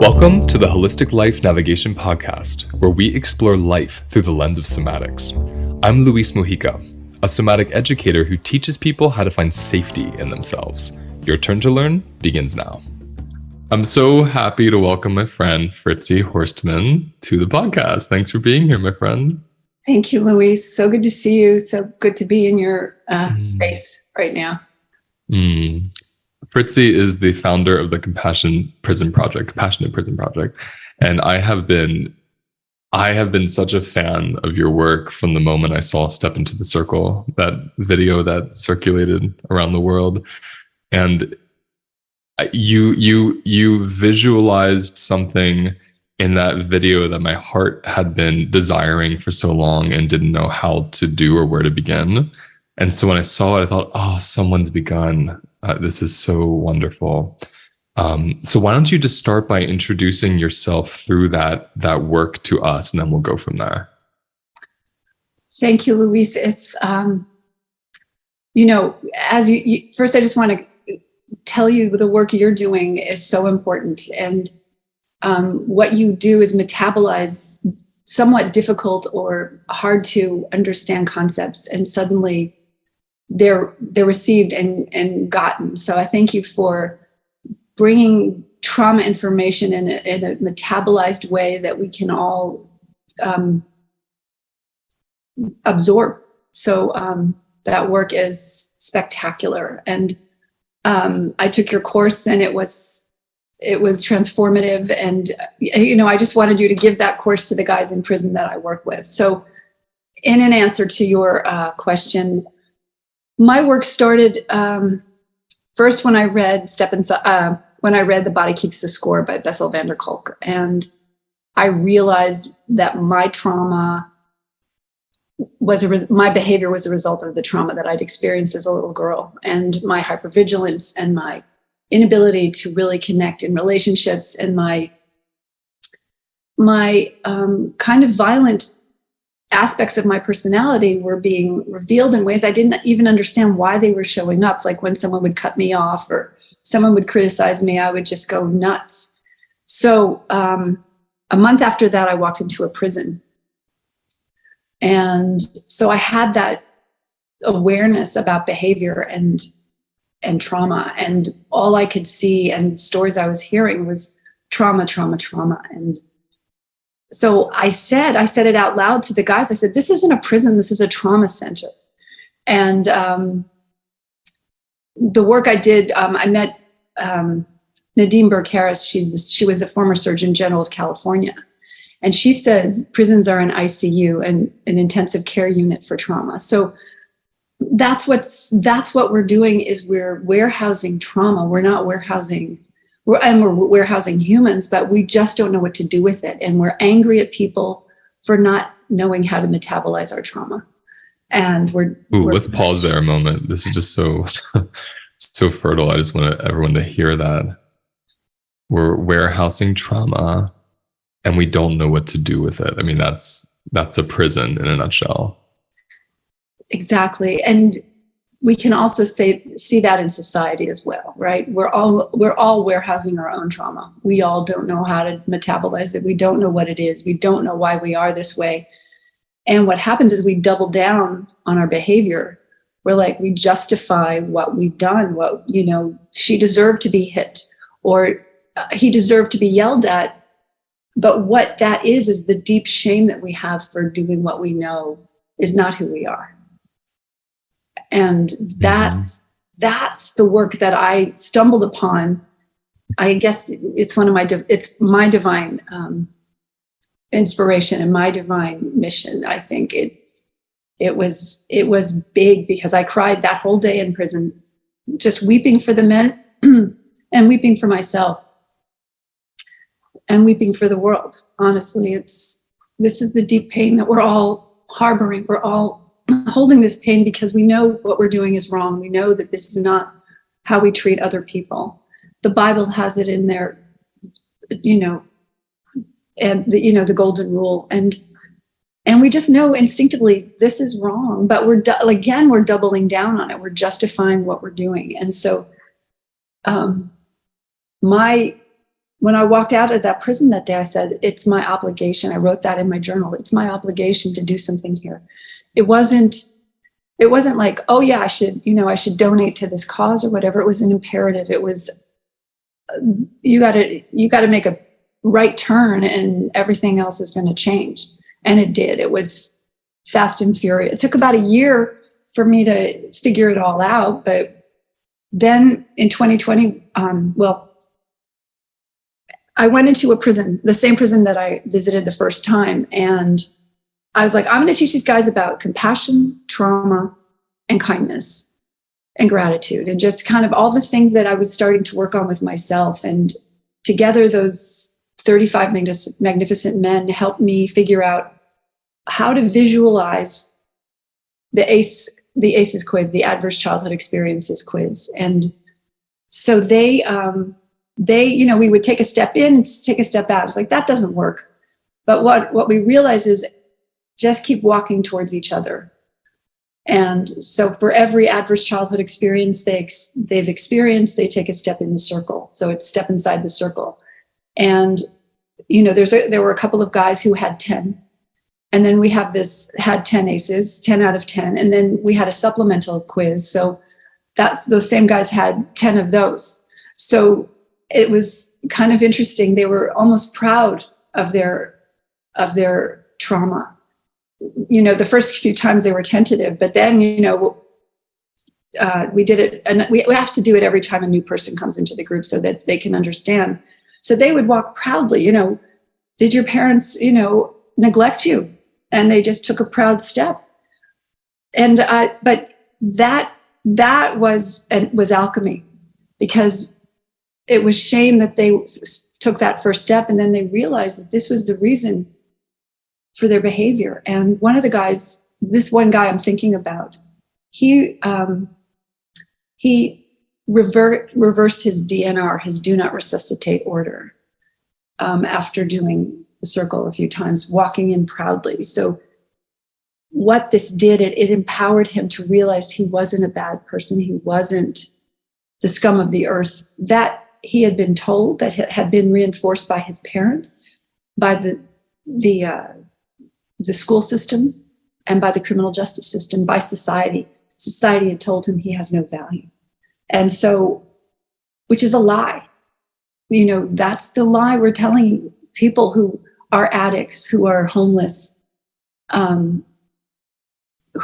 Welcome to the Holistic Life Navigation Podcast, where we explore life through the lens of somatics. I'm Luis Mujica, a somatic educator who teaches people how to find safety in themselves. Your turn to learn begins now. I'm so happy to welcome my friend Fritzi Horstman to the podcast. Thanks for being here, my friend. Thank you, Luis. So good to see you. So good to be in your space right now. Fritzi is the founder of the Compassionate Prison Project, and I have been such a fan of your work from the moment I saw Step Into the Circle, that video that circulated around the world, and you visualized something in that video that my heart had been desiring for so long and didn't know how to do or where to begin. And so when I saw it, I thought, oh, someone's begun. This is so wonderful. So why don't you just start by introducing yourself through that work to us, and then we'll go from there. Thank you, Luis. It's, as you first, I just want to tell you the work you're doing is so important. And what you do is metabolize somewhat difficult or hard to understand concepts, and suddenly they're received and gotten. So I thank you for bringing trauma information in a metabolized way that we can all absorb. So that work is spectacular. And I took your course, and it was transformative. And I just wanted you to give that course to the guys in prison that I work with. So in an answer to your question, my work started first when I read The Body Keeps the Score by Bessel van der Kolk. And I realized that my trauma my behavior was a result of the trauma that I'd experienced as a little girl, and my hypervigilance and my inability to really connect in relationships, and my kind of violent aspects of my personality were being revealed in ways I didn't even understand why they were showing up. Like when someone would cut me off or someone would criticize me, I would just go nuts. So a month after that, I walked into a prison. And so I had that awareness about behavior and trauma, and all I could see and stories I was hearing was trauma. And so I said it out loud to the guys. I said, this isn't a prison, this is a trauma center. And the work I did, I met Nadine Burke-Harris. She was a former Surgeon General of California. And she says prisons are an ICU and an intensive care unit for trauma. So that's what we're doing, is we're warehousing trauma. We're not warehousing, we're warehousing humans, but we just don't know what to do with it. And we're angry at people for not knowing how to metabolize our trauma. And let's pause there a moment. This is just so so fertile. I just want everyone to hear that. We're warehousing trauma and we don't know what to do with it. I mean, that's a prison in a nutshell. Exactly. And we can also see that in society as well, right? We're all warehousing our own trauma. We all don't know how to metabolize it. We don't know what it is. We don't know why we are this way. And what happens is we double down on our behavior. We're like, we justify what we've done. She deserved to be hit, or he deserved to be yelled at. But what that is the deep shame that we have for doing what we know is not who we are. And that's the work that I stumbled upon. I guess it's it's my divine inspiration and my divine mission. I think it was big, because I cried that whole day in prison, just weeping for the men and weeping for myself and weeping for the world. Honestly, this is the deep pain that we're all harboring. We're all holding this pain because we know what we're doing is wrong. We know that this is not how we treat other people. The Bible has it in there, and the golden rule, and we just know instinctively this is wrong. But we're doubling down on it. We're justifying what we're doing, and so my when I walked out of that prison that day, I said, it's my obligation. I wrote that in my journal. It's my obligation to do something here. It wasn't like, oh yeah, I should donate to this cause or whatever. It was an imperative. It was, you got to make a right turn and everything else is going to change. And it did. It was fast and furious. It took about a year for me to figure it all out. But then in 2020, I went into a prison, the same prison that I visited the first time. And I was like, I'm going to teach these guys about compassion, trauma, and kindness and gratitude, and just kind of all the things that I was starting to work on with myself. And together, those 35 magnificent men helped me figure out how to visualize the ACEs quiz, the Adverse Childhood Experiences quiz. And so they, we would take a step in and take a step out. It's like, that doesn't work. But what we realize is just keep walking towards each other. And so for every adverse childhood experience they've experienced, they take a step in the circle. So it's step inside the circle. And, there were a couple of guys who had 10. And then we had 10 ACEs, 10 out of 10. And then we had a supplemental quiz. So those same guys had 10 of those. So it was kind of interesting. They were almost proud of their trauma. The first few times they were tentative, but then, we did it, and we have to do it every time a new person comes into the group so that they can understand. So they would walk proudly, did your parents, neglect you? And they just took a proud step. And, but that was alchemy, because it was shame that they took that first step. And then they realized that this was the reason for their behavior. And one of the guys, this one guy I'm thinking about, he reversed his DNR, his do not resuscitate order, after doing the circle a few times, walking in proudly. So what this did, it empowered him to realize he wasn't a bad person. He wasn't the scum of the earth that he had been told, that had been reinforced by his parents, by the school system, and by the criminal justice system, by society. Society had told him he has no value. And so, which is a lie. That's the lie we're telling people who are addicts, who are homeless. Let's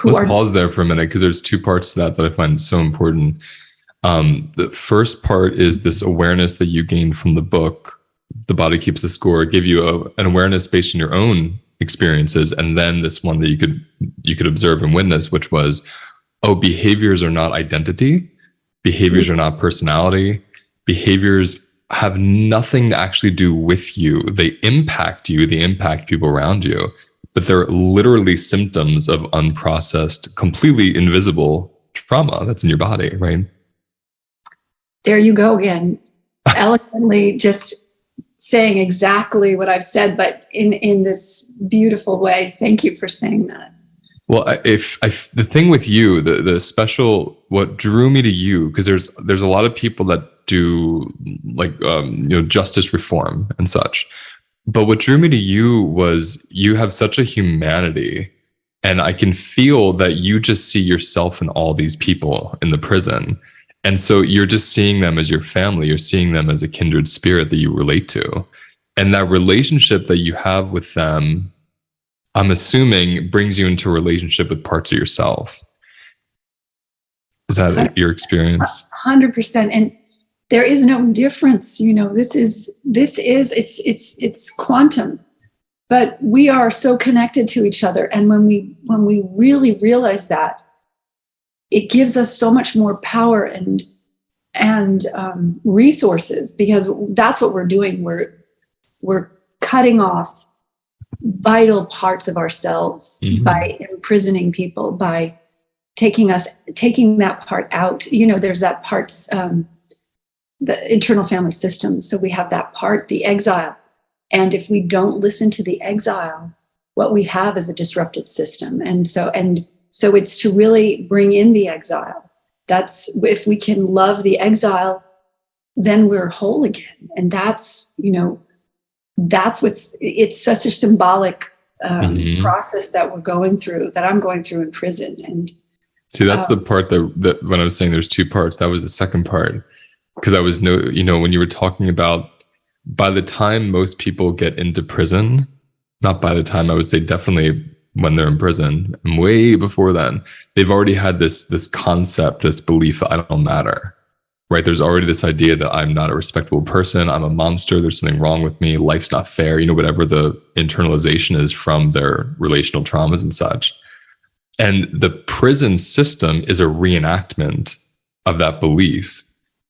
pause there for a minute, because there's two parts to that I find so important. The first part is this awareness that you gained from the book, The Body Keeps the Score, give you an awareness based on your own experiences, and then this one that you could observe and witness, which was, behaviors are not identity, behaviors are not personality, behaviors have nothing to actually do with you. They impact you, they impact people around you, but they're literally symptoms of unprocessed, completely invisible trauma that's in your body, right? There you go again, eloquently just saying exactly what I've said, but in this beautiful way. Thank you for saying that. Well, the thing with you, the special, what drew me to you, because there's a lot of people that do justice reform and such, but what drew me to you was you have such a humanity, and I can feel that you just see yourself in all these people in the prison. And so you're just seeing them as your family. You're seeing them as a kindred spirit that you relate to. And that relationship that you have with them, I'm assuming, brings you into a relationship with parts of yourself. Is that your experience? 100%. And there is no difference. It's quantum, but we are so connected to each other. And when we really realize that, it gives us so much more power and resources, because that's what we're doing. We're cutting off vital parts of ourselves by imprisoning people, by taking that part out. There's that parts, the internal family systems. So we have that part, the exile. And if we don't listen to the exile, what we have is a disrupted system. And so it's to really bring in the exile. That's, if we can love the exile, then we're whole again. And that's, it's such a symbolic process that we're going through, that I'm going through in prison. And see, that's the part that when I was saying there's two parts, that was the second part. Because I was when you were talking about, by the time most people get into prison, not by the time, I would say definitely when they're in prison, and way before then, they've already had this concept, this belief that I don't matter, right? There's already this idea that I'm not a respectable person, I'm a monster, there's something wrong with me, life's not fair, whatever the internalization is from their relational traumas and such. And the prison system is a reenactment of that belief.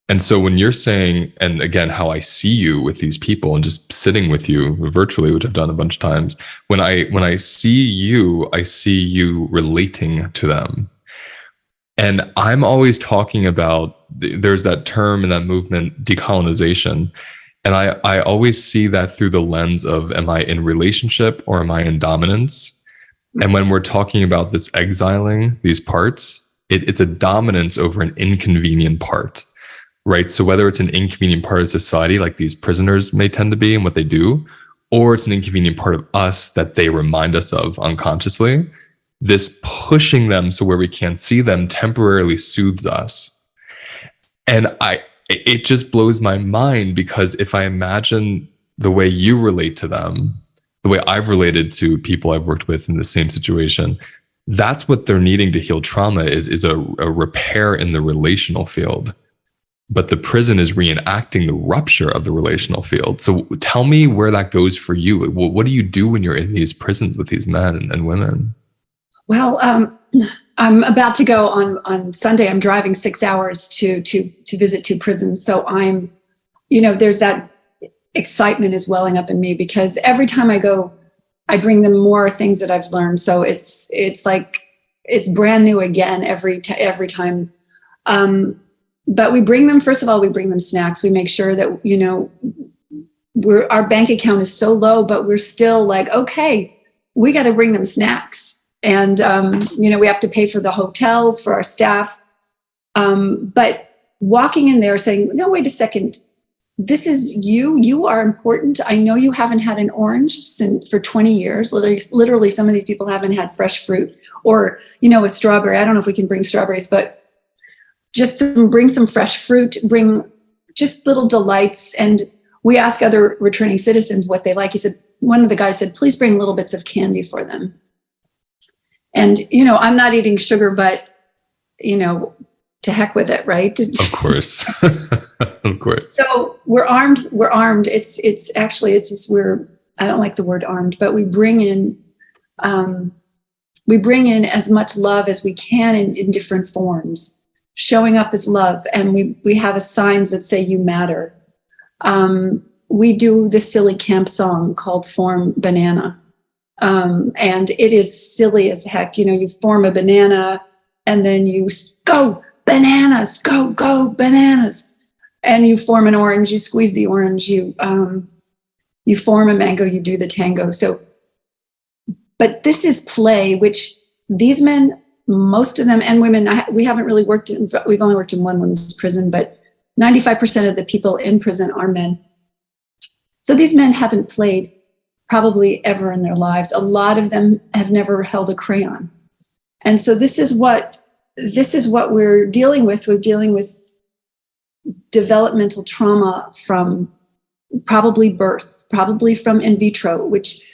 And so when you're saying, and again, how I see you with these people and just sitting with you virtually, which I've done a bunch of times, when I see you relating to them. And I'm always talking about, there's that term in that movement, decolonization. And I always see that through the lens of, am I in relationship or am I in dominance? And when we're talking about this exiling these parts, it's a dominance over an inconvenient part. Right. So whether it's an inconvenient part of society, like these prisoners may tend to be and what they do, or it's an inconvenient part of us that they remind us of unconsciously, this pushing them so where we can't see them temporarily soothes us. And it just blows my mind, because if I imagine the way you relate to them, the way I've related to people I've worked with in the same situation, that's what they're needing to heal trauma is a repair in the relational field. But the prison is reenacting the rupture of the relational field. So tell me where that goes for you. What do you do when you're in these prisons with these men and women? Well, I'm about to go on Sunday. I'm driving 6 hours to visit 2 prisons. So I'm, there's that excitement is welling up in me, because every time I go, I bring them more things that I've learned. So it's like, it's brand new again every time. But we bring them, first of all, we bring them snacks. We make sure that, our bank account is so low, but we're still like, okay, we got to bring them snacks. And, we have to pay for the hotels, for our staff. But walking in there saying, no, wait a second, this is you are important. I know you haven't had an orange for 20 years. Literally, some of these people haven't had fresh fruit or, a strawberry. I don't know if we can bring strawberries, but just bring some fresh fruit, bring just little delights. And we ask other returning citizens what they like. One of the guys said, please bring little bits of candy for them. And, I'm not eating sugar, but, to heck with it, right? Of course. Of course. So we're armed. It's I don't like the word armed, but we bring in as much love as we can in different forms. Showing up as love, and we have signs that say you matter. We do this silly camp song called Form Banana. And it is silly as heck. You form a banana and then you go bananas, go bananas. And you form an orange, you squeeze the orange, you form a mango, you do the tango. So, but this is play, which these men, most of them, and women, we've only worked in one women's prison, but 95% of the people in prison are men. So these men haven't played probably ever in their lives. A lot of them have never held a crayon. And so this is what we're dealing with. We're dealing with developmental trauma from probably birth, probably from in vitro, which,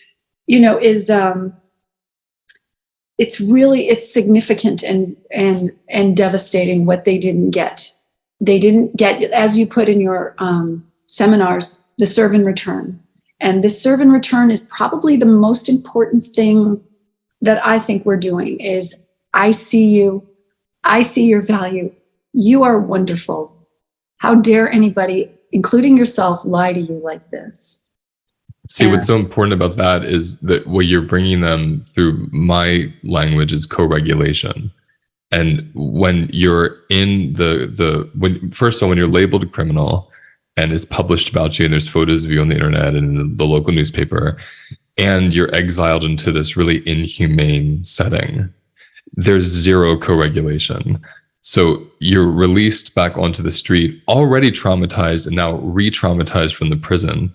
is, it's significant and devastating what they didn't get. They didn't get, as you put in your seminars, the serve and return. And this serve and return is probably the most important thing that I think we're doing is I see you. I see your value. You are wonderful. How dare anybody, including yourself, lie to you like this? See, what's so important about that is that what you're bringing them through my language is co-regulation. And when you're in first of all, when you're labeled a criminal and it's published about you and there's photos of you on the internet and in the local newspaper, and you're exiled into this really inhumane setting, there's zero co-regulation. So you're released back onto the street, already traumatized and now re-traumatized from the prison.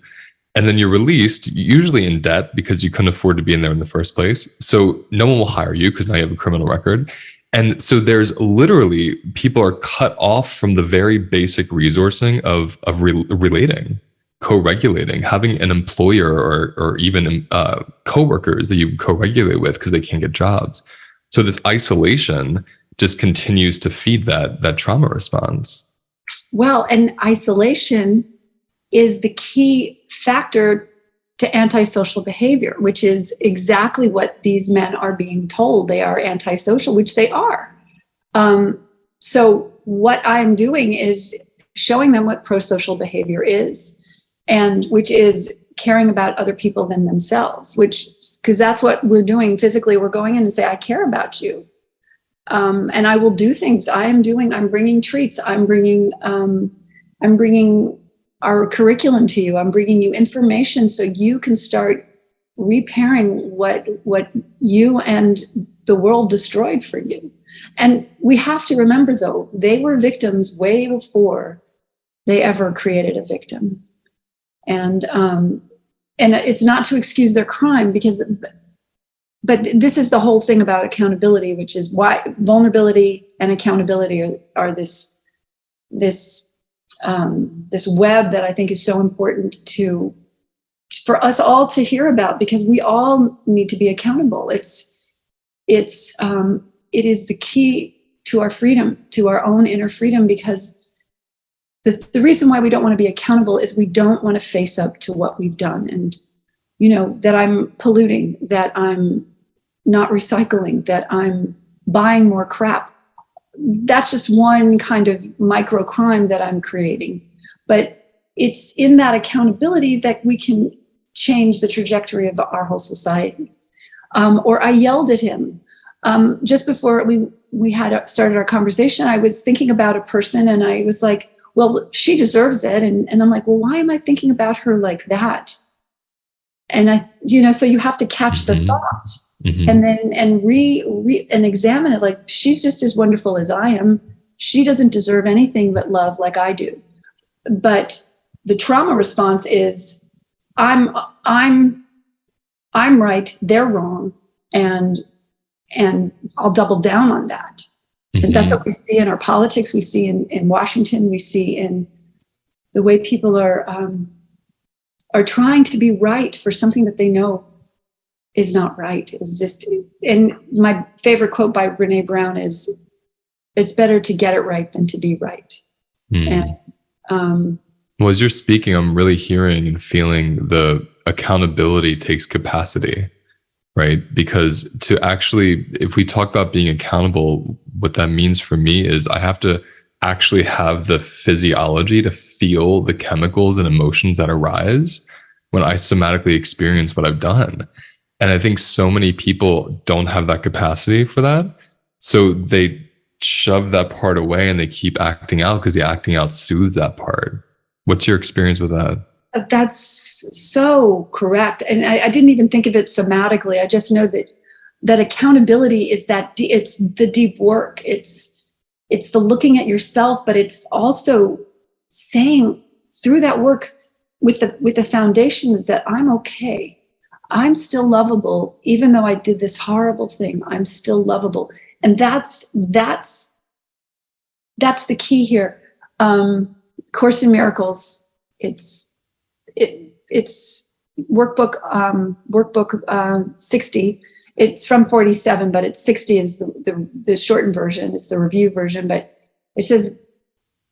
And then you're released, usually in debt because you couldn't afford to be in there in the first place. So no one will hire you because now you have a criminal record. And so there's literally people are cut off from the very basic resourcing of relating, co-regulating, having an employer or even coworkers that you co-regulate with because they can't get jobs. So this isolation just continues to feed that trauma response. Well, and isolation is the key factor to antisocial behavior, which is exactly what these men are being told. They are antisocial, which they are. So what I'm doing is showing them what prosocial behavior is, and which is caring about other people than themselves, because that's what we're doing physically. We're going in and say, I care about you. And I will do things. I'm bringing treats. I'm bringing our curriculum to you. I'm bringing you information so you can start repairing what you and the world destroyed for you. And we have to remember, though, they were victims way before they ever created a victim. And it's not to excuse their crime, but this is the whole thing about accountability, which is why vulnerability and accountability are this web that I think is so important for us all to hear about, because we all need to be accountable. It is the key to our freedom, to our own inner freedom, because the reason why we don't want to be accountable is we don't want to face up to what we've done, and that I'm polluting, that I'm not recycling, that I'm buying more crap. That's just one kind of micro crime that I'm creating. But it's in that accountability that we can change the trajectory of our whole society. Or I yelled at him. Just before we had started our conversation, I was thinking about a person and I was like, well, she deserves it. And I'm like, well, why am I thinking about her like that? And so you have to catch the thought. Mm-hmm. And then and examine it, like, she's just as wonderful as I am. She doesn't deserve anything but love like I do. But the trauma response is I'm right, they're wrong, and I'll double down on that. Mm-hmm. And that's what we see in our politics, we see in Washington, we see in the way people are trying to be right for something that they know is not right. It's just, and my favorite quote by Brene Brown is, it's better to get it right than to be right. And well, as you're speaking, I'm really hearing and feeling the accountability takes capacity, right? Because to actually, if we talk about being accountable, what that means for me is I have to actually have the physiology to feel the chemicals and emotions that arise when I somatically experience what I've done. And I think so many people don't have that capacity for that. So they shove that part away and they keep acting out because the acting out soothes that part. What's your experience with that? That's so correct. And I didn't even think of it somatically. I just know that accountability is it's the deep work. It's the looking at yourself, but it's also saying through that work with the foundation is that I'm okay. I'm still lovable, even though I did this horrible thing. I'm still lovable, and that's the key here. Course in Miracles. It's workbook 60. It's from 47, but it's 60 is the shortened version. It's the review version, but it says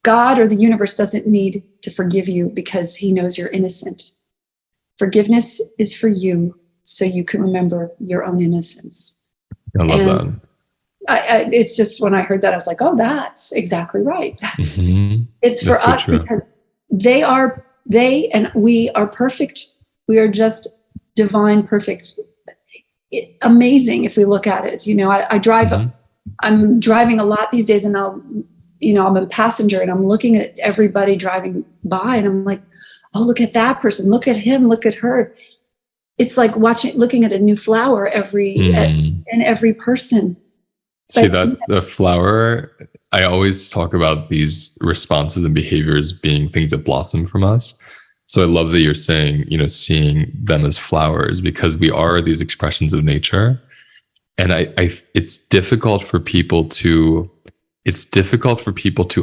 God or the universe doesn't need to forgive you because He knows you're innocent. Forgiveness is for you so you can remember your own innocence. I love that. It's just when I heard that, I was like, oh, that's exactly right. It's for us so because they and we are perfect. We are just divine, perfect, amazing if we look at it. I drive, I'm driving a lot these days, and I'm a passenger and I'm looking at everybody driving by and I'm like, oh, look at that person, look at him, look at her. It's like looking at a new flower in every person. See, that the flower I always talk about these responses and behaviors being things that blossom from us. So I love that you're saying, seeing them as flowers, because we are these expressions of nature. And it's difficult for people to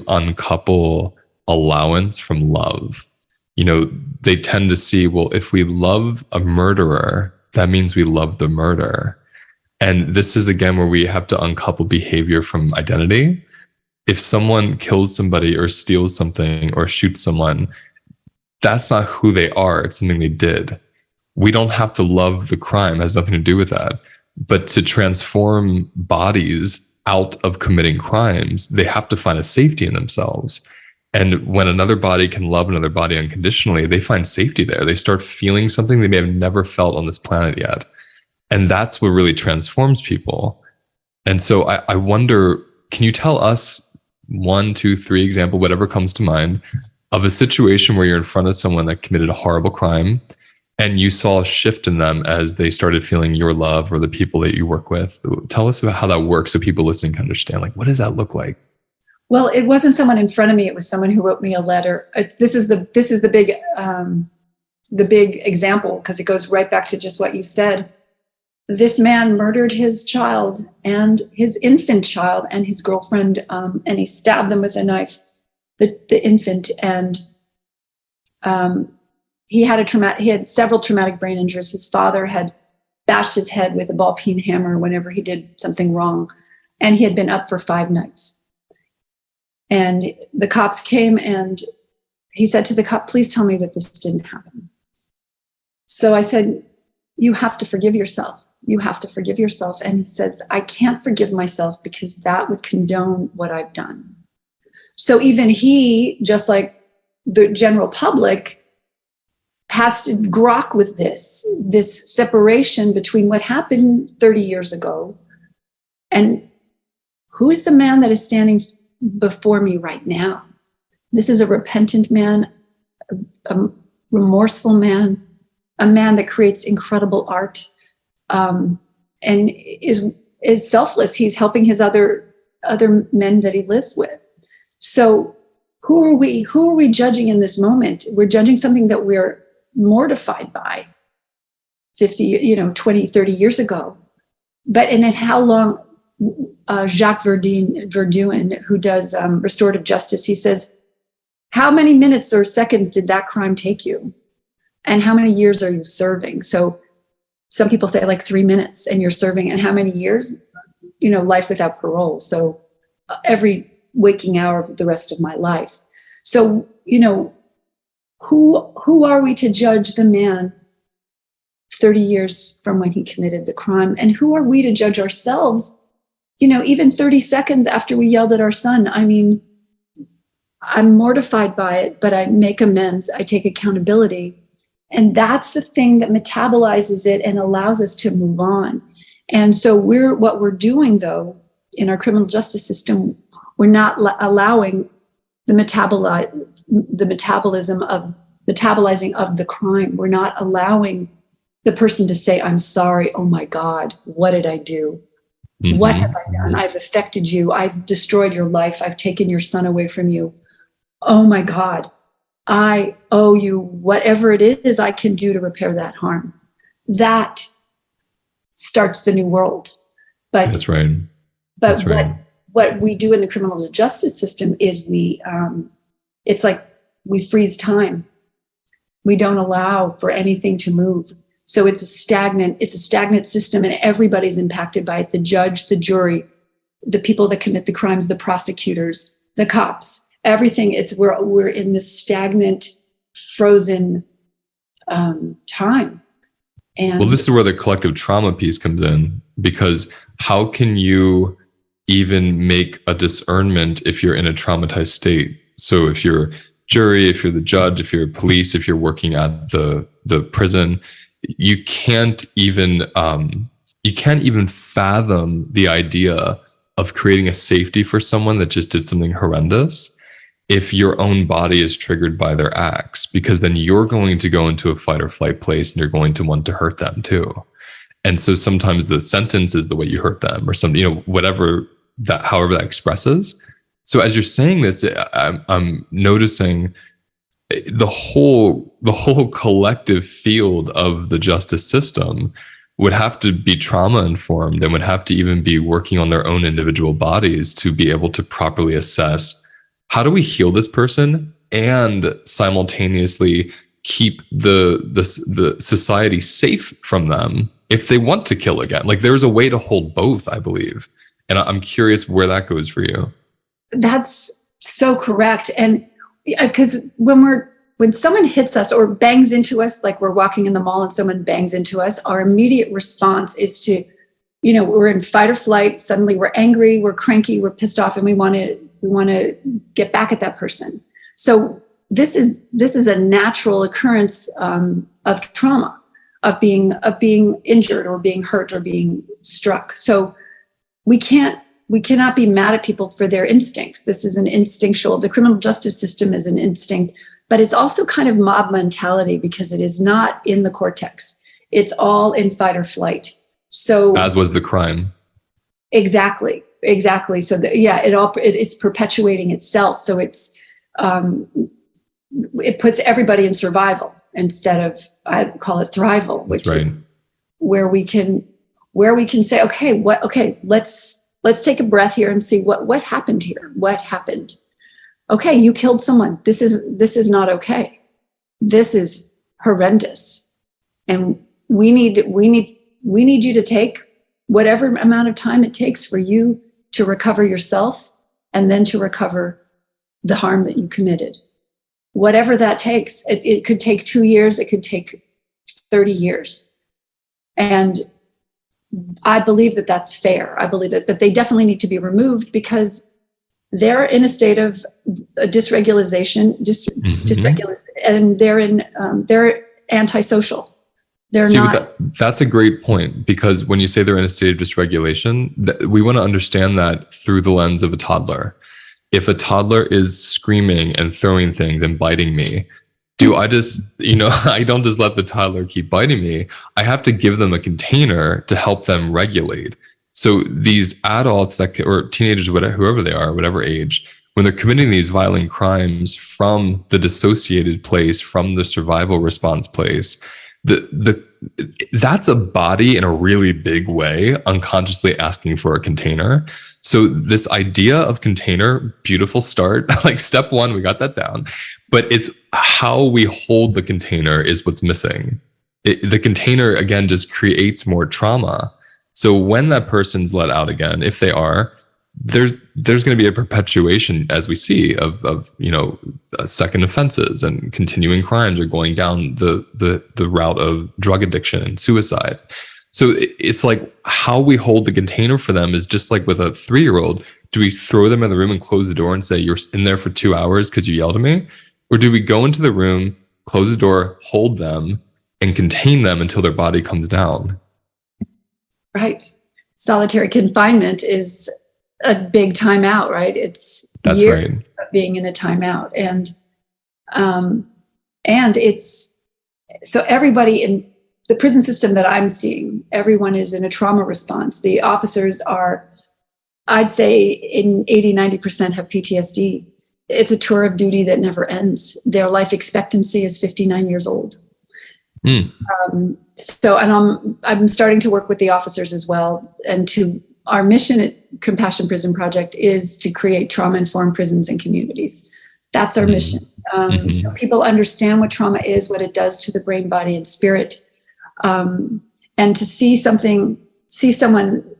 uncouple allowance from love. They tend to see, well, if we love a murderer, that means we love the murder. And this is again where we have to uncouple behavior from identity. If someone kills somebody or steals something or shoots someone, that's not who they are. It's something they did. We don't have to love the crime. It has nothing to do with that. But to transform bodies out of committing crimes, they have to find a safety in themselves. And when another body can love another body unconditionally, they find safety there. They start feeling something they may have never felt on this planet yet. And that's what really transforms people. And so I wonder, can you tell us 1, 2, 3 example, whatever comes to mind, of a situation where you're in front of someone that committed a horrible crime and you saw a shift in them as they started feeling your love, or the people that you work with? Tell us about how that works so people listening can understand, like, what does that look like? Well, it wasn't someone in front of me. It was someone who wrote me a letter. This is the big example, because it goes right back to just what you said. This man murdered his child and his infant child and his girlfriend, and he stabbed them with a knife, the infant, and he had several traumatic brain injuries. His father had bashed his head with a ball-peen hammer whenever he did something wrong, and he had been up for 5 nights. And the cops came, and he said to the cop, "Please tell me that this didn't happen." So I said, "You have to forgive yourself. You have to forgive yourself." And he says, "I can't forgive myself because that would condone what I've done." So even he, just like the general public, has to grok with this separation between what happened 30 years ago and who is the man that is standing before me right now. This is a repentant man, a remorseful man, a man that creates incredible art, and is selfless. He's helping his other men that he lives with. So who are we judging in this moment? We're judging something that we're mortified by 20, 30 years ago. But in how long, Jacques Verduin, who does restorative justice, he says, how many minutes or seconds did that crime take you? And how many years are you serving? So some people say like 3 minutes, and you're serving, and how many years? Life without parole. So every waking hour of the rest of my life. So, who are we to judge the man 30 years from when he committed the crime? And who are we to judge ourselves, even 30 seconds after we yelled at our son? I mean, I'm mortified by it, but I make amends. I take accountability. And that's the thing that metabolizes it and allows us to move on. And so what we're doing, though, in our criminal justice system, we're not allowing the metabolizing of the crime. We're not allowing the person to say, "I'm sorry. Oh my God, what did I do? Mm-hmm. What have I done? I've affected you. I've destroyed your life. I've taken your son away from you. Oh my God, I owe you whatever it is I can do to repair that harm." That starts the new world. But that's right. But what we do in the criminal justice system is it's like we freeze time. We don't allow for anything to move. So it's a stagnant system, and everybody's impacted by it. The judge, the jury, the people that commit the crimes, the prosecutors, the cops, everything. We're in this stagnant, frozen time. And well, this is where the collective trauma piece comes in, because how can you even make a discernment if you're in a traumatized state? So if you're jury, if you're the judge, if you're police, if you're working at the prison, you can't even fathom the idea of creating a safety for someone that just did something horrendous if your own body is triggered by their acts, because then you're going to go into a fight or flight place and you're going to want to hurt them too. And so sometimes the sentence is the way you hurt them, or something, however that expresses. So as you're saying this, I'm noticing the whole collective field of the justice system would have to be trauma informed and would have to even be working on their own individual bodies to be able to properly assess how do we heal this person and simultaneously keep the society safe from them if they want to kill again. Like there's a way to hold both, I believe. And I'm curious where that goes for you. That's so correct. And because when someone hits us or bangs into us, like we're walking in the mall and someone bangs into us, our immediate response is to, we're in fight or flight. Suddenly we're angry, we're cranky, we're pissed off, and we want to get back at that person. So this is a natural occurrence of trauma, of being injured or being hurt or being struck. So we cannot be mad at people for their instincts. This is an instinctual. The criminal justice system is an instinct, but it's also kind of mob mentality because it is not in the cortex. It's all in fight or flight. So as was the crime. Exactly. So it's perpetuating itself. So it puts everybody in survival instead of, I call it thrival, which is where we can say, okay, let's take a breath here and see what happened here. What happened? Okay, you killed someone. This is not okay. This is horrendous. And we need you to take whatever amount of time it takes for you to recover yourself and then to recover the harm that you committed. Whatever that takes, it could take 2 years, it could take 30 years. And I believe that that's fair. I believe that they definitely need to be removed because they're in a state of dysregulation, and they're antisocial. They're not. That's a great point, because when you say they're in a state of dysregulation, we want to understand that through the lens of a toddler. If a toddler is screaming and throwing things and biting me, do I just, I don't just let the toddler keep biting me. I have to give them a container to help them regulate. So these adults or teenagers, whoever they are, whatever age, when they're committing these violent crimes from the dissociated place, from the survival response place, that's a body in a really big way unconsciously asking for a container. So this idea of container, beautiful start. Like step one, we got that down. But it's how we hold the container is what's missing. The container, again, just creates more trauma. So when that person's let out again, if they are, there's going to be a perpetuation, as we see, of second offenses and continuing crimes, are going down the route of drug addiction and suicide. So it's like how we hold the container for them is just like with a 3-year-old. Do we throw them in the room and close the door and say, you're in there for 2 hours because you yelled at me? Or do we go into the room, close the door, hold them, and contain them until their body comes down? Right. Solitary confinement is a big timeout, right? That's years of being in a timeout. And it's, so everybody in the prison system that I'm seeing, everyone is in a trauma response. The officers are, I'd say in 80-90% have PTSD. It's a tour of duty that never ends. Their life expectancy is 59 years old. And I'm starting to work with the officers as well. And our mission at Compassion Prison Project is to create trauma-informed prisons and communities. That's our mission. So people understand what trauma is, what it does to the brain, body, and spirit. And to see someone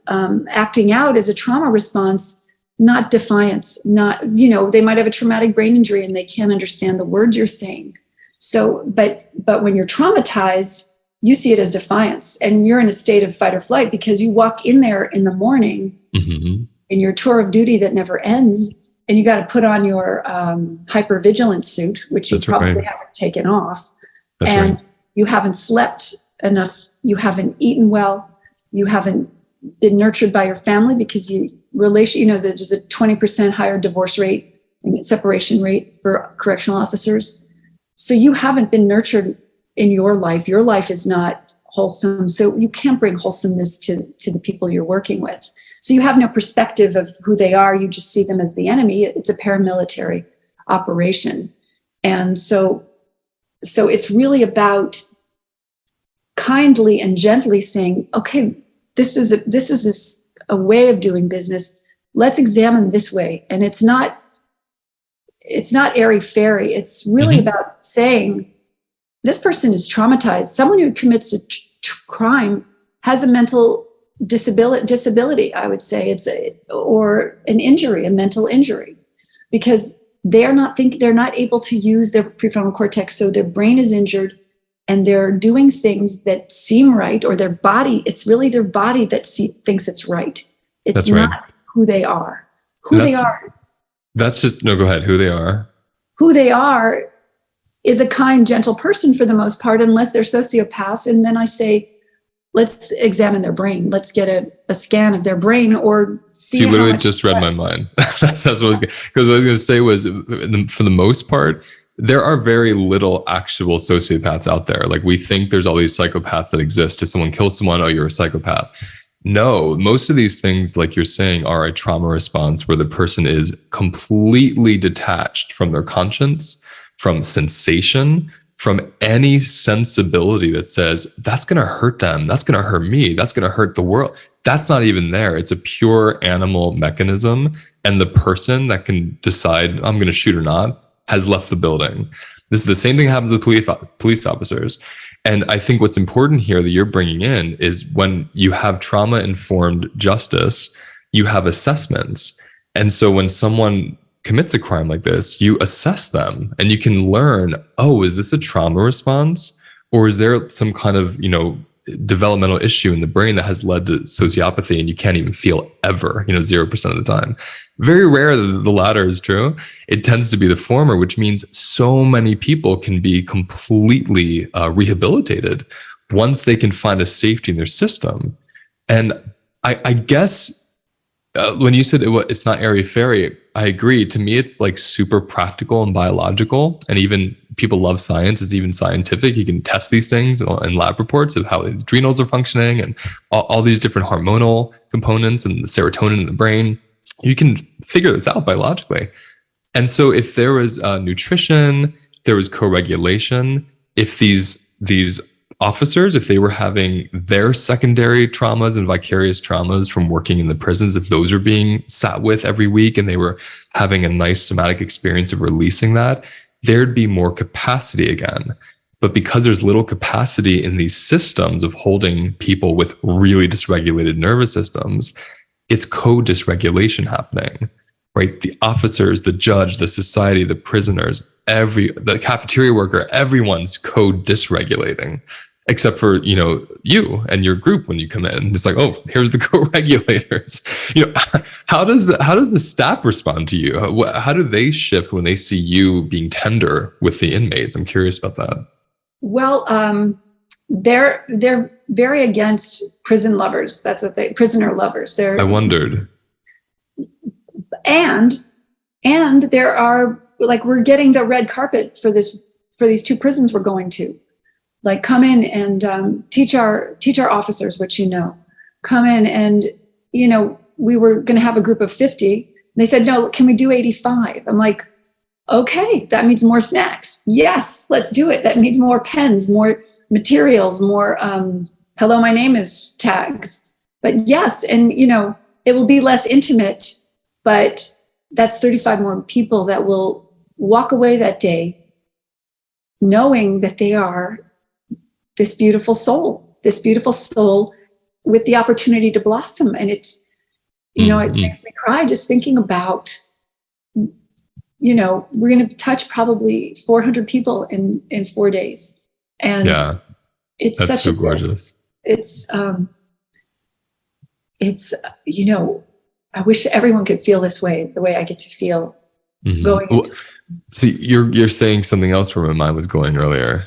acting out as a trauma response, not defiance, they might have a traumatic brain injury and they can't understand the words you're saying. So, but when you're traumatized, you see it as defiance, and you're in a state of fight or flight because you walk in there in the morning in your tour of duty that never ends, and you got to put on your hypervigilance suit, which you probably haven't taken off, and you haven't slept enough, you haven't eaten well, you haven't been nurtured by your family because there's a 20% higher divorce rate and separation rate for correctional officers. So you haven't been nurtured in your life. Your life is not wholesome. So you can't bring wholesomeness to the people you're working with. So you have no perspective of who they are. You just see them as the enemy. It's a paramilitary operation. And so it's really about kindly and gently saying, okay, this is a way of doing business. Let's examine this way. And it's not airy-fairy. It's really about saying, this person is traumatized. Someone who commits a crime has a mental disability, I would say, or an injury, a mental injury, because they're not able to use their prefrontal cortex. So their brain is injured and they're doing things that seem right, or their body, it's really their body that thinks it's right. It's That's not right. who they are. That's just, no, go ahead. Who they are. Who they are is a kind, gentle person for the most part, unless they're sociopaths. And then I say, let's examine their brain. Let's get a scan of their brain, or see. You literally just read my mind. That's what I was going to say was, for the most part, there are very little actual sociopaths out there. Like, we think there's all these psychopaths that exist. If someone kills someone, oh, you're a psychopath. No, most of these things, like you're saying, are a trauma response where the person is completely detached from their conscience, from sensation, from any sensibility that says, that's going to hurt them, that's going to hurt me, that's going to hurt the world. That's not even there. It's a pure animal mechanism. And the person that can decide, I'm going to shoot or not, has left the building. This is the same thing that happens with police officers. And I think what's important here that you're bringing in is, when you have trauma-informed justice, you have assessments. And so when someone commits a crime like this, you assess them and you can learn, oh, is this a trauma response? Or is there some kind of, developmental issue in the brain that has led to sociopathy, and you can't even feel ever, 0% of the time. Very rare that the latter is true. It tends to be the former, which means so many people can be completely rehabilitated once they can find a safety in their system. And I guess when you said it's not airy-fairy, I agree. To me, it's like super practical and biological. And even people love science. It's even scientific. You can test these things in lab reports of how the adrenals are functioning, and all these different hormonal components and the serotonin in the brain. You can figure this out biologically. And so if there was nutrition, if there was co-regulation, if these officers, if they were having their secondary traumas and vicarious traumas from working in the prisons, if those were being sat with every week and they were having a nice somatic experience of releasing that, there'd be more capacity again. But because there's little capacity in these systems of holding people with really dysregulated nervous systems, it's co-dysregulation happening, right? The officers, the judge, the society, the prisoners, the cafeteria worker, everyone's co-dysregulating, except for, you and your group when you come in. It's like, oh, here's the co-regulators. How does the staff respond to you? How do they shift when they see you being tender with the inmates? I'm curious about that. Well, they're very against prison lovers. That's what prisoner lovers. I wondered. And there are, like, we're getting the red carpet for these two prisons we're going to. Like, come in and teach our officers what come in, and we were going to have a group of 50. And they said, no, can we do 85? I'm like, okay, that means more snacks. Yes, let's do it. That means more pens, more materials, more hello, my name is tags. But yes, and it will be less intimate, but that's 35 more people that will walk away that day knowing that they are this beautiful soul with the opportunity to blossom. And it's, it makes me cry just thinking about, we're going to touch probably 400 people in 4 days. And yeah, it's that's such so gorgeous. It's, I wish everyone could feel this way, the way I get to feel going. Well, so you're saying something else where my mind was going earlier.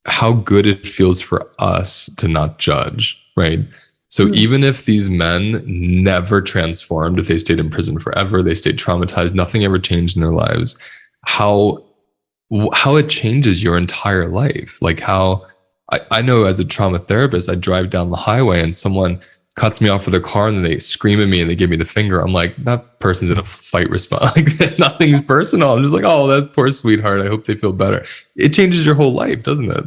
How good it feels for us to not judge, right? So even if these men never transformed, if they stayed in prison forever, they stayed traumatized, nothing ever changed in their lives, how it changes your entire life. Like how I know as a trauma therapist, I drive down the highway and someone cuts me off with their car and they scream at me and they give me the finger. I'm like, that person's in a fight response. Like nothing's personal. I'm just like, oh, that poor sweetheart. I hope they feel better. It changes your whole life, doesn't it?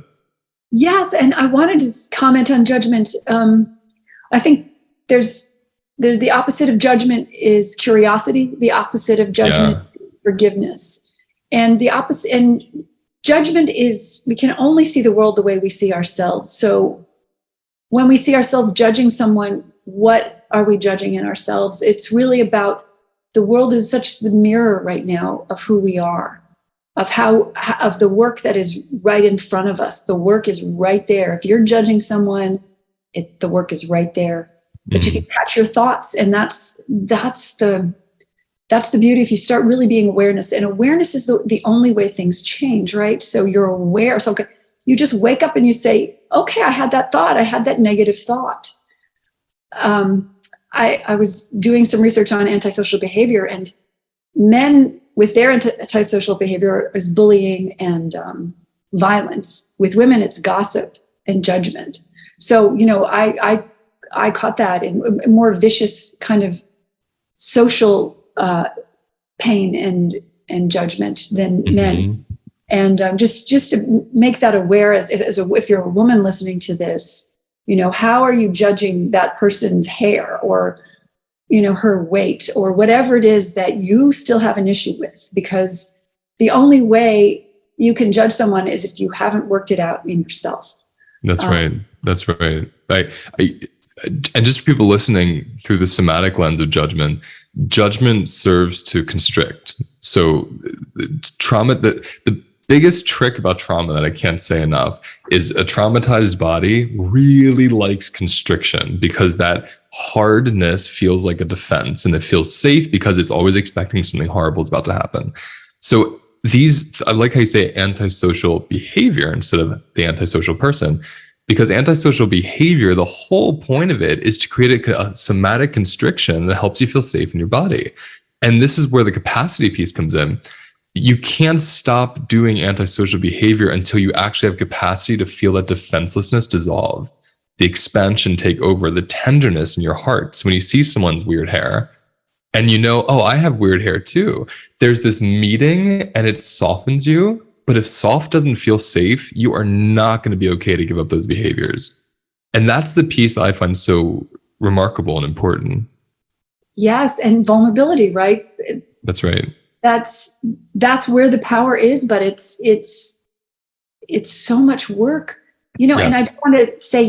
Yes, and I wanted to comment on judgment. I think there's the opposite of judgment is curiosity. The opposite of judgment is forgiveness, and the opposite and judgment is we can only see the world the way we see ourselves. So when we see ourselves judging someone, what are we judging in ourselves? It's really about the world is such the mirror right now of who we are, of of the work that is right in front of us. The work is right there. If you're judging someone, the work is right there. But you can catch your thoughts, and that's the beauty. If you start really being awareness, and awareness is the only way things change, right? So you're aware. So you just wake up and you say, okay, I had that thought. I had that negative thought. I was doing some research on antisocial behavior, and men with their antisocial behavior is bullying and violence. With women, it's gossip and judgment. So, I caught that in a more vicious kind of social pain and judgment than men. And just to make that aware, if you're a woman listening to this, how are you judging that person's hair or, her weight or whatever it is that you still have an issue with? Because the only way you can judge someone is if you haven't worked it out in yourself. That's right. That's right. And just for people listening through the somatic lens of judgment serves to constrict. So trauma, the biggest trick about trauma that I can't say enough is a traumatized body really likes constriction because that hardness feels like a defense and it feels safe because it's always expecting something horrible is about to happen. So I like how you say antisocial behavior instead of the antisocial person. Because antisocial behavior, the whole point of it is to create a somatic constriction that helps you feel safe in your body. And this is where the capacity piece comes in. You can't stop doing antisocial behavior until you actually have capacity to feel that defenselessness dissolve, the expansion take over, the tenderness in your heart. So when you see someone's weird hair and oh, I have weird hair too, there's this meeting and it softens you. But if soft doesn't feel safe, you are not going to be okay to give up those behaviors. And that's the piece that I find so remarkable and important. Yes, and vulnerability, right? That's right. That's where the power is, but it's so much work, yes. And I don't want to say,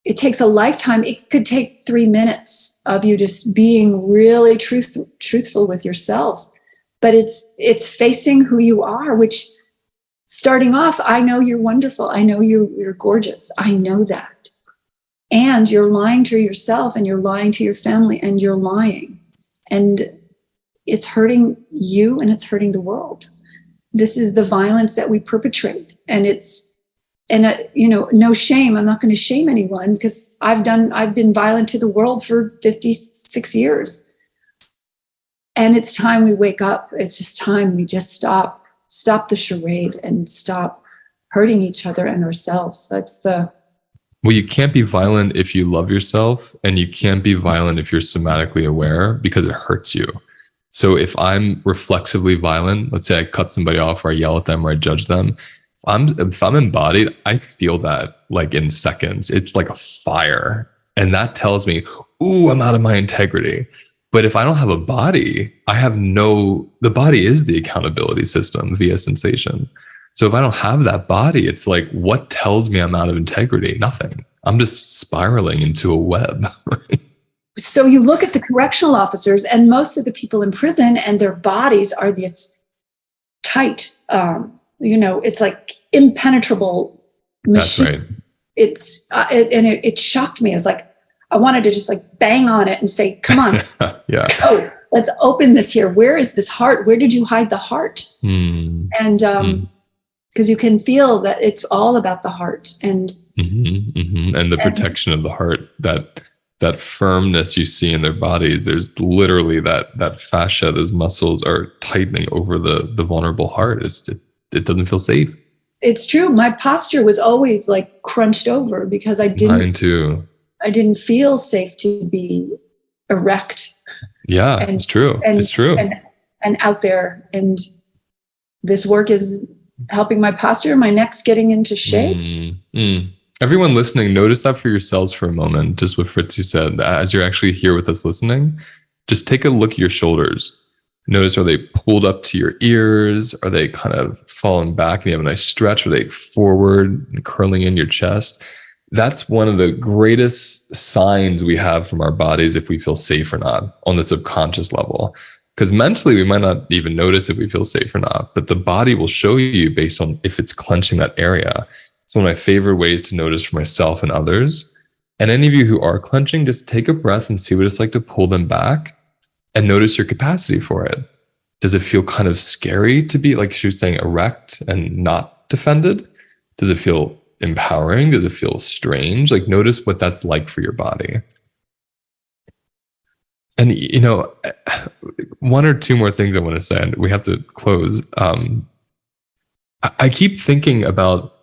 it takes a lifetime. It could take 3 minutes of you just being really truthful with yourself. But it's facing who you are, which starting off, I know you're wonderful. I know you're gorgeous. I know that. And you're lying to yourself and you're lying to your family and you're lying. And it's hurting you and it's hurting the world. This is the violence that we perpetrate. And no shame. I'm not going to shame anyone because I've been violent to the world for 56 years. And it's time we wake up. It's just time we just stop the charade and stop hurting each other and ourselves. Well, you can't be violent if you love yourself, and you can't be violent if you're somatically aware because it hurts you. So if I'm reflexively violent, let's say I cut somebody off or I yell at them or I judge them, if I'm embodied, I feel that like in seconds. It's like a fire. And that tells me, ooh, I'm out of my integrity. But if I don't have a body, the body is the accountability system via sensation. So if I don't have that body, it's like, what tells me I'm out of integrity? Nothing. I'm just spiraling into a web. So you look at the correctional officers and most of the people in prison and their bodies are this tight, it's like impenetrable machine. That's right. It shocked me. I was like, I wanted to just like bang on it and say, come on, yeah. Go, let's open this here. Where is this heart? Where did you hide the heart? And because you can feel that it's all about the heart and and the protection of the heart, that firmness you see in their bodies. There's literally that fascia, those muscles are tightening over the vulnerable heart. It doesn't feel safe. it's true. My posture was always like crunched over because Mine too. I didn't feel safe to be erect Yeah, and it's true. and It's true. and out there. And this work is helping my posture. My neck's getting into shape. Everyone listening, notice that for yourselves for a moment, just what Fritzi said. As you're actually here with us listening, just take a look at your shoulders. Notice, are they pulled up to your ears? Are they kind of falling back and you have a nice stretch? Are they forward and curling in your chest? That's one of the greatest signs we have from our bodies if we feel safe or not on the subconscious level. Because mentally, we might not even notice if we feel safe or not, but the body will show you based on if it's clenching that area. It's one of my favorite ways to notice for myself and others. And any of you who are clenching, just take a breath and see what it's like to pull them back and notice your capacity for it. Does it feel kind of scary to be, like she was saying, erect and not defended? Does it feel empowering? Does it feel strange? Like, notice what that's like for your body. And, one or two more things I want to say, and we have to close. I keep thinking about,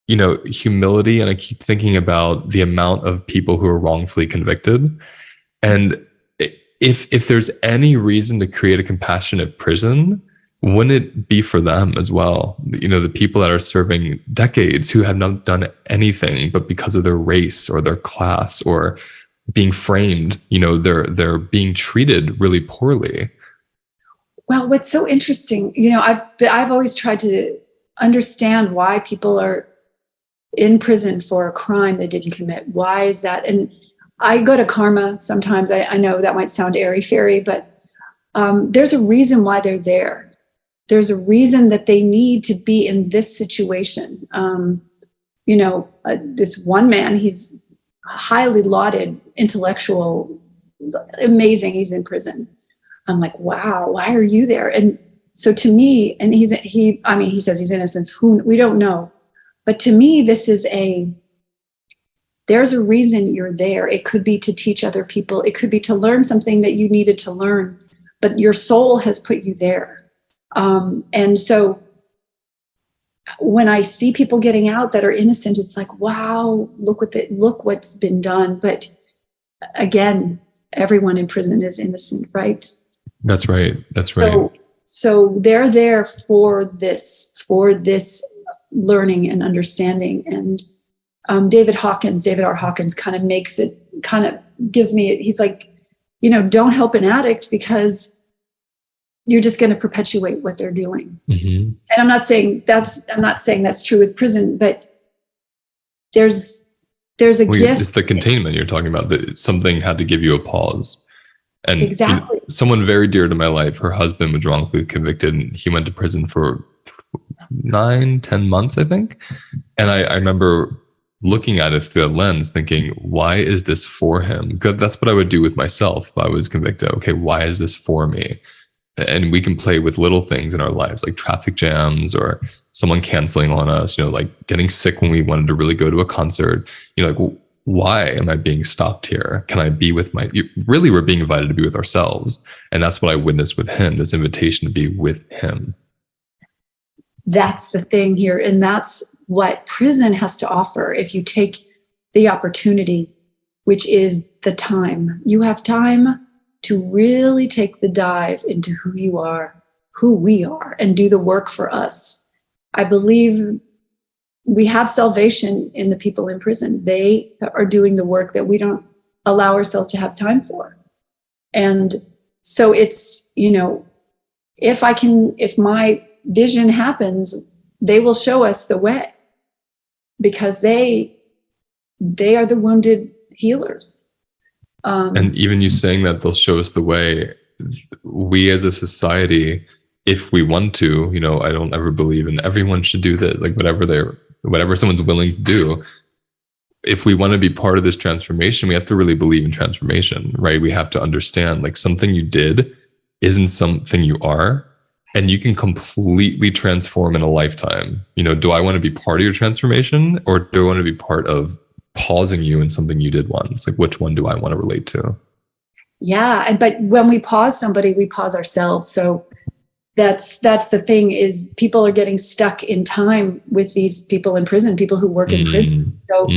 humility, and I keep thinking about the amount of people who are wrongfully convicted. And if there's any reason to create a compassionate prison, wouldn't it be for them as well? The people that are serving decades who have not done anything, but because of their race or their class or being framed, they're being treated really poorly. Well, what's so interesting, I've always tried to understand why people are in prison for a crime they didn't commit. Why is that? And I go to karma sometimes. I know that might sound airy-fairy, but there's a reason why they're there. There's a reason that they need to be in this situation. This one man, he's highly lauded, intellectual, amazing. He's in prison. I'm like, wow, why are you there? And so to me, and he says he's innocent. We don't know. But to me, there's a reason you're there. It could be to teach other people. It could be to learn something that you needed to learn, but your soul has put you there. And so when I see people getting out that are innocent, it's like, wow, look what's been done. But again, everyone in prison is innocent, right? That's right. That's right. So they're there for this learning and understanding. And David R. Hawkins kind of gives me, he's like, don't help an addict because you're just going to perpetuate what they're doing. Mm-hmm. And I'm not saying that's true with prison, but there's a gift. It's the containment you're talking about, that something had to give you a pause. And exactly. Someone very dear to my life, her husband was wrongfully convicted and he went to prison for 9-10 months, I think. And I remember looking at it through the lens thinking, why is this for him? Because that's what I would do with myself if I was convicted. Okay, why is this for me? And we can play with little things in our lives, like traffic jams or someone canceling on us, like getting sick when we wanted to really go to a concert. Why am I being stopped here? Can I be with really, we're being invited to be with ourselves. And that's what I witnessed with him, this invitation to be with him. That's the thing here. And that's what prison has to offer. If you take the opportunity, which is the time, you have time to really take the dive into who you are, who we are, and do the work for us. I believe we have salvation in the people in prison. They are doing the work that we don't allow ourselves to have time for. And so it's, if my vision happens, they will show us the way because they are the wounded healers. And even you saying that they'll show us the way, we as a society, if we want to, I don't ever believe in everyone should do that, like whatever someone's willing to do. If we want to be part of this transformation, we have to really believe in transformation, right? We have to understand like something you did isn't something you are, and you can completely transform in a lifetime. Do I want to be part of your transformation, or do I want to be part of pausing you in something you did once? Like, which one do I want to relate to? Yeah. But when we pause somebody, we pause ourselves. So that's the thing, is people are getting stuck in time with these people in prison, people who work in prison. So,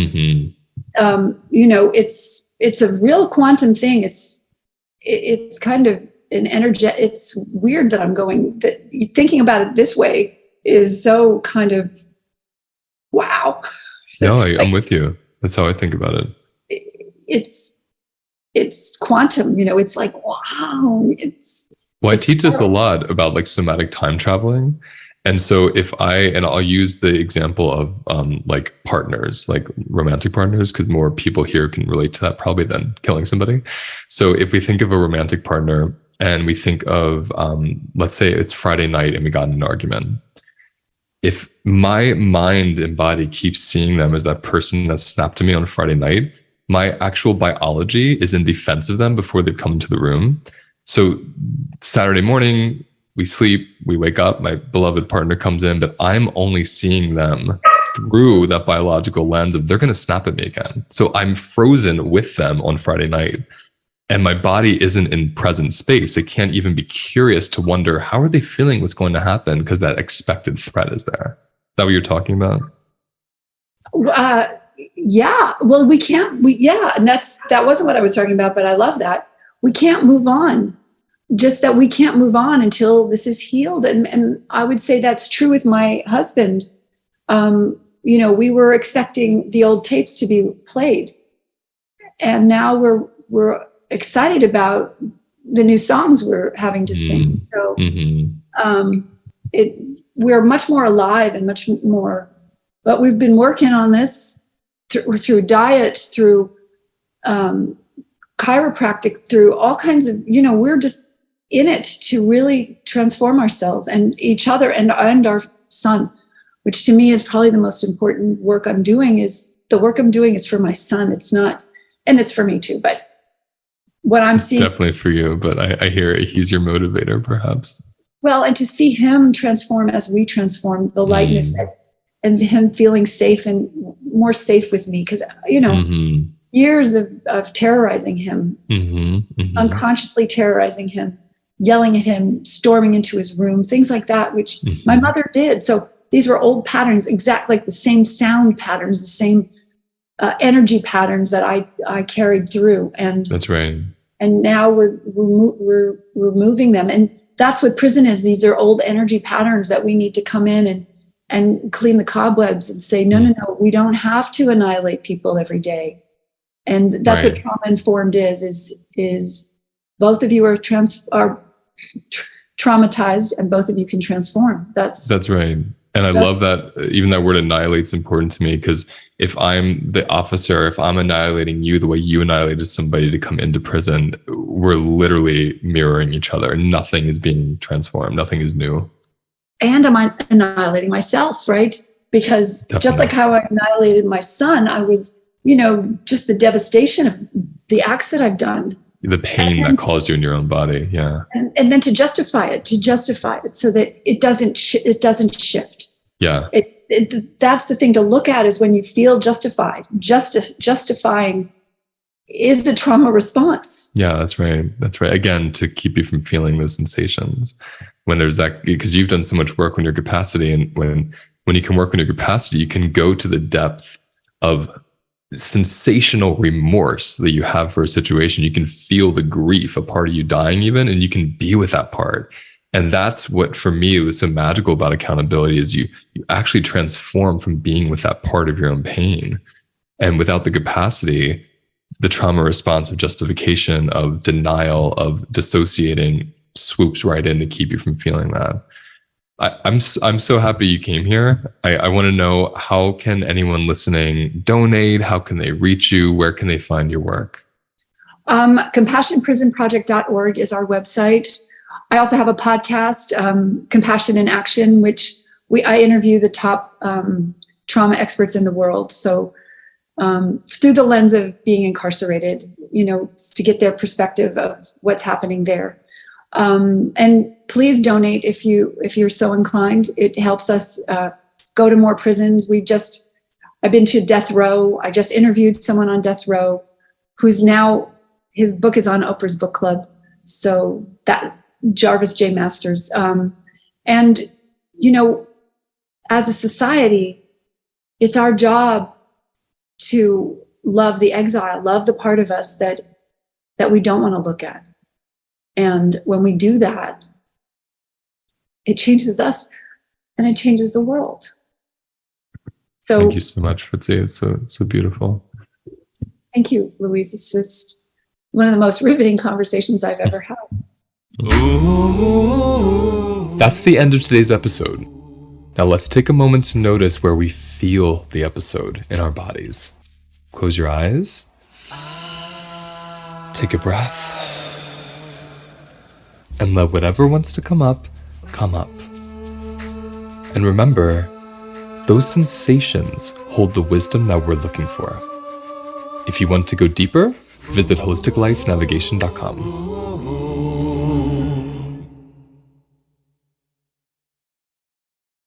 it's a real quantum thing. It's kind of an energy. It's weird that thinking about it this way is so kind of, wow. No, I'm with you. That's how I think about it. It's quantum, it's like, wow. I teach us a lot about like somatic time traveling. And so and I'll use the example of like partners, like romantic partners, because more people here can relate to that probably than killing somebody. So if we think of a romantic partner and we think of, let's say it's Friday night and we got in an argument. If my mind and body keeps seeing them as that person that snapped at me on Friday night, my actual biology is in defense of them before they come into the room. So Saturday morning, we sleep, we wake up, my beloved partner comes in, but I'm only seeing them through that biological lens of they're going to snap at me again. So I'm frozen with them on Friday night. And my body isn't in present space. It can't even be curious to wonder, how are they feeling what's going to happen? Because that expected threat is there. Is that what you're talking about? Yeah. Well, and that wasn't what I was talking about, but I love that. We can't move on. Just that we can't move on until this is healed. And I would say that's true with my husband. We were expecting the old tapes to be played. And now we're excited about the new songs we're having to sing. So we're much more alive and much more, but we've been working on this through diet, through chiropractic, through all kinds of, we're just in it to really transform ourselves and each other and our son, which to me is probably the most important work I'm doing. Is the work I'm doing is for my son. It's not, and it's for me too, but what I'm seeing, definitely for you, but I hear it. He's your motivator, perhaps. Well, and to see him transform as we transform, the lightness and him feeling safe and more safe with me, because years of terrorizing him, unconsciously terrorizing him, yelling at him, storming into his room, things like that, which my mother did. So these were old patterns, exactly like the same sound patterns, the same energy patterns that I carried through. And that's right. And now we're removing them. And that's what prison is. These are old energy patterns that we need to come in and clean the cobwebs and say, no, we don't have to annihilate people every day. And that's what trauma informed is both of you are traumatized and both of you can transform. That's right. And I love that even that word annihilate is important to me, because if I'm the officer, if I'm annihilating you the way you annihilated somebody to come into prison, we're literally mirroring each other. Nothing is being transformed. Nothing is new. And I'm annihilating myself, right? Because just like how I annihilated my son, I was, just the devastation of the acts that I've done. The pain that caused you in your own body. Yeah. And then to justify it so that it doesn't shift. Yeah. That's the thing to look at, is when you feel justified. Justifying is the trauma response. Yeah, that's right. That's right. Again, to keep you from feeling those sensations when there's that, because you've done so much work on your capacity. And when you can work on your capacity, you can go to the depth of sensational remorse that you have for a situation. You can feel the grief, a part of you dying even, and you can be with that part. And that's what, for me, was so magical about accountability, is you actually transform from being with that part of your own pain. And without the capacity, the trauma response of justification, of denial, of dissociating swoops right in to keep you from feeling that. I'm so happy you came here. I want to know, how can anyone listening donate? How can they reach you? Where can they find your work? CompassionPrisonProject.org is our website. I also have a podcast, Compassion in Action, which I interview the top trauma experts in the world. So through the lens of being incarcerated, to get their perspective of what's happening there. And please donate if you're so inclined. It helps us go to more prisons. I've been to death row. I just interviewed someone on death row who's now, his book is on Oprah's book club. So that Jarvis J. Masters. And, as a society, it's our job to love the exile, love the part of us that we don't want to look at. And when we do that, it changes us and it changes the world. So thank you so much, Fritzi. It's so beautiful. Thank you, Louise. It's just one of the most riveting conversations I've ever had. That's the end of today's episode. Now let's take a moment to notice where we feel the episode in our bodies. Close your eyes. Take a breath. And let whatever wants to come up, come up. And remember, those sensations hold the wisdom that we're looking for. If you want to go deeper, visit holisticlifenavigation.com.